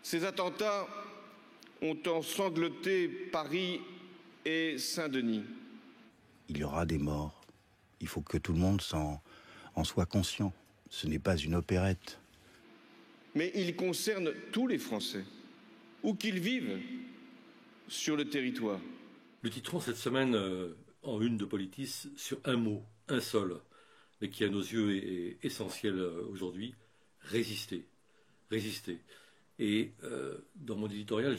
Ces attentats ont ensanglanté Paris et Saint-Denis. Il y aura des morts. Il faut que tout le monde en soit conscient. Ce n'est pas une opérette. Mais ils concernent tous les Français, où qu'ils vivent sur le territoire. Nous titrons cette semaine en une de Politis sur un mot, un seul, mais qui à nos yeux est essentiel aujourd'hui, résister. Résister. Et dans mon éditorial,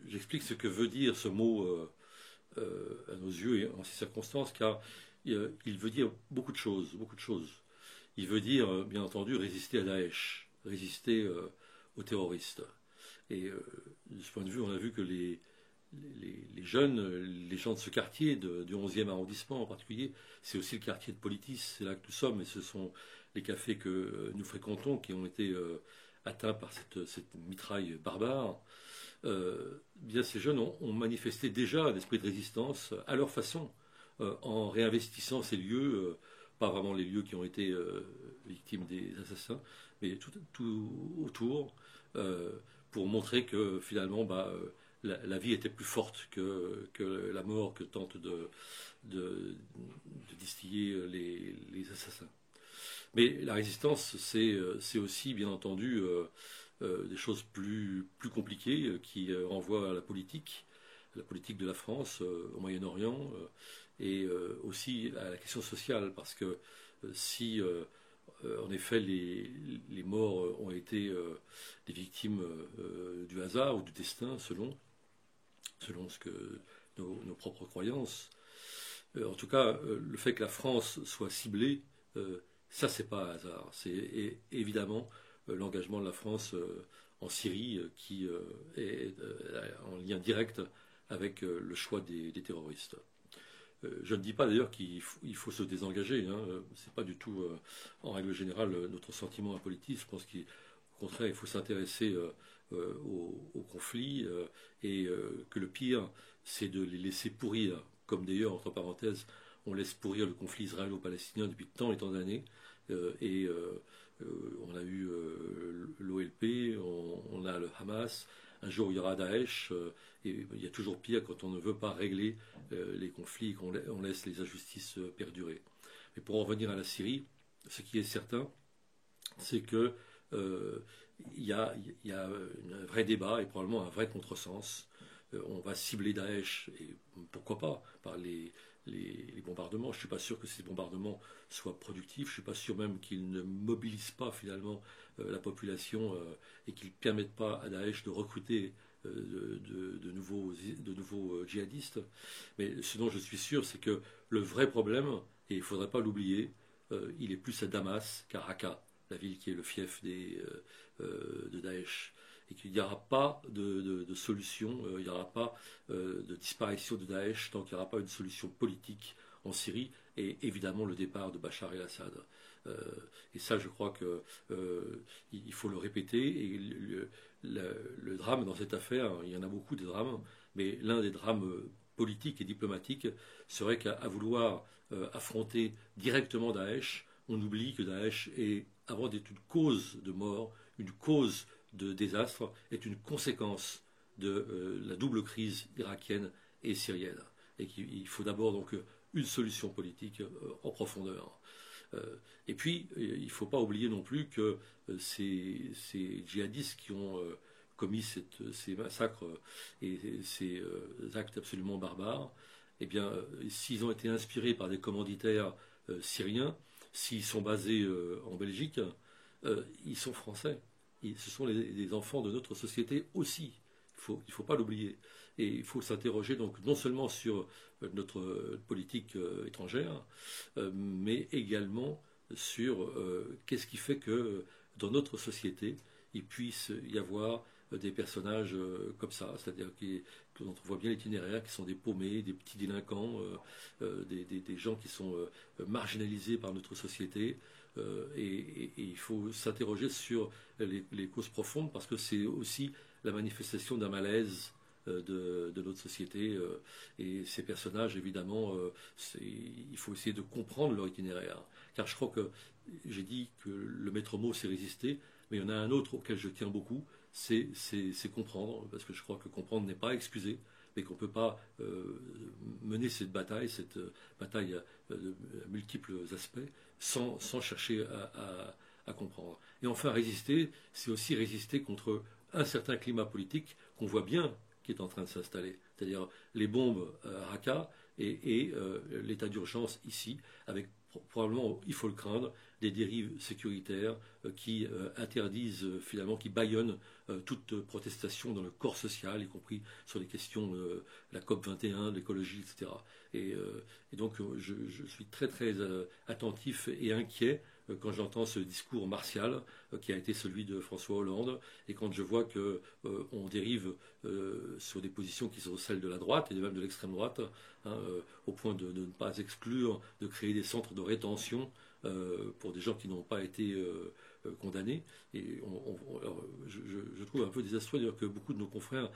j'explique ce que veut dire ce mot à nos yeux et en ces circonstances, car il veut dire beaucoup de choses, beaucoup de choses. Il veut dire, bien entendu, résister à Daesh, résister aux terroristes. Et de ce point de vue, on a vu que les jeunes, les gens de ce quartier, du 11e arrondissement en particulier, c'est aussi le quartier de Politis, c'est là que nous sommes, et ce sont les cafés que nous fréquentons qui ont été atteints par cette mitraille barbare. Bien ces jeunes ont manifesté déjà un esprit de résistance à leur façon, en réinvestissant ces lieux, pas vraiment les lieux qui ont été victimes des assassins, mais tout autour, pour montrer que finalement la vie était plus forte que la mort que tentent de distiller les assassins. Mais la résistance, c'est aussi, bien entendu, des choses plus compliquées qui renvoient à la politique de la France au Moyen-Orient et aussi à la question sociale, parce que si en effet les morts ont été des victimes du hasard ou du destin, selon ce que nos propres croyances, en tout cas le fait que la France soit ciblée, ça c'est pas un hasard, c'est évidemment l'engagement de la France en Syrie qui est en lien direct avec le choix des terroristes. Je ne dis pas d'ailleurs qu'il faut se désengager, c'est pas du tout en règle générale notre sentiment à Politis. Je pense qu'au contraire il faut s'intéresser au conflit et que le pire c'est de les laisser pourrir, comme d'ailleurs entre parenthèses on laisse pourrir le conflit israélo-palestinien depuis tant et tant d'années. On a eu l'OLP, on a le Hamas, un jour il y aura Daesh, et il y a toujours pire quand on ne veut pas régler les conflits, qu'on laisse les injustices perdurer. Mais pour en revenir à la Syrie, ce qui est certain, c'est que il y a un vrai débat et probablement un vrai contresens. On va cibler Daesh, et pourquoi pas, par les bombardements. Je ne suis pas sûr que ces bombardements soient productifs, je ne suis pas sûr même qu'ils ne mobilisent pas finalement la population et qu'ils ne permettent pas à Daesh de recruter de nouveaux djihadistes. Mais ce dont je suis sûr, c'est que le vrai problème, et il ne faudrait pas l'oublier, il est plus à Damas qu'à Raqqa, la ville qui est le fief de Daesh. Et qu'il n'y aura pas de solution, il n'y aura pas de disparition de Daesh tant qu'il n'y aura pas une solution politique en Syrie et évidemment le départ de Bachar el-Assad. Et ça, je crois que il faut le répéter. Et le drame dans cette affaire, il y en a beaucoup de drames, mais l'un des drames politiques et diplomatiques serait qu'à vouloir affronter directement Daesh, on oublie que Daesh est, avant d'être une cause de mort, une cause de désastre, est une conséquence de la double crise irakienne et syrienne. Et qu'il faut d'abord donc une solution politique en profondeur. Et puis, il ne faut pas oublier non plus que ces djihadistes qui ont commis ces massacres et ces actes absolument barbares, eh bien, s'ils ont été inspirés par des commanditaires syriens, s'ils sont basés en Belgique, ils sont français. Ce sont les enfants de notre société aussi. Il ne faut pas l'oublier. Et il faut s'interroger donc non seulement sur notre politique étrangère, mais également sur qu'est-ce qui fait que dans notre société, il puisse y avoir des personnages comme ça, c'est-à-dire dont on voit bien l'itinéraire, qui sont des paumés, des petits délinquants, des gens qui sont marginalisés par notre société. Et il faut s'interroger sur les causes profondes, parce que c'est aussi la manifestation d'un malaise de notre société. Et ces personnages, évidemment, il faut essayer de comprendre leur itinéraire. Car je crois que j'ai dit que le maître mot, c'est résister, mais il y en a un autre auquel je tiens beaucoup, c'est comprendre, parce que je crois que comprendre n'est pas excuser, mais qu'on ne peut pas mener cette bataille à multiples aspects, sans chercher à comprendre. Et enfin, résister, c'est aussi résister contre un certain climat politique qu'on voit bien qui est en train de s'installer, c'est-à-dire les bombes à Raqqa et l'état d'urgence ici, avec probablement, il faut le craindre, des dérives sécuritaires qui interdisent finalement, qui bâillonnent toute protestation dans le corps social, y compris sur les questions de la COP21, de l'écologie, etc. Et donc je suis très très attentif et inquiet quand j'entends ce discours martial qui a été celui de François Hollande, et quand je vois qu'on dérive sur des positions qui sont celles de la droite et même de l'extrême droite, au point de ne pas exclure de créer des centres de rétention pour des gens qui n'ont pas été condamnés. Et je trouve un peu désastreux d'ailleurs que beaucoup de nos confrères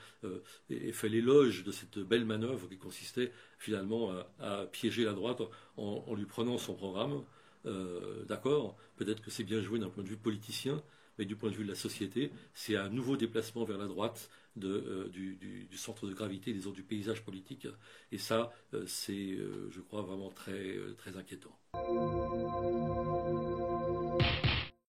aient fait l'éloge de cette belle manœuvre qui consistait finalement à piéger la droite en lui prenant son programme. D'accord, peut-être que c'est bien joué d'un point de vue politicien, mais du point de vue de la société, c'est un nouveau déplacement vers la droite du centre de gravité, disons, du paysage politique. Et ça, c'est, je crois, vraiment très, très inquiétant.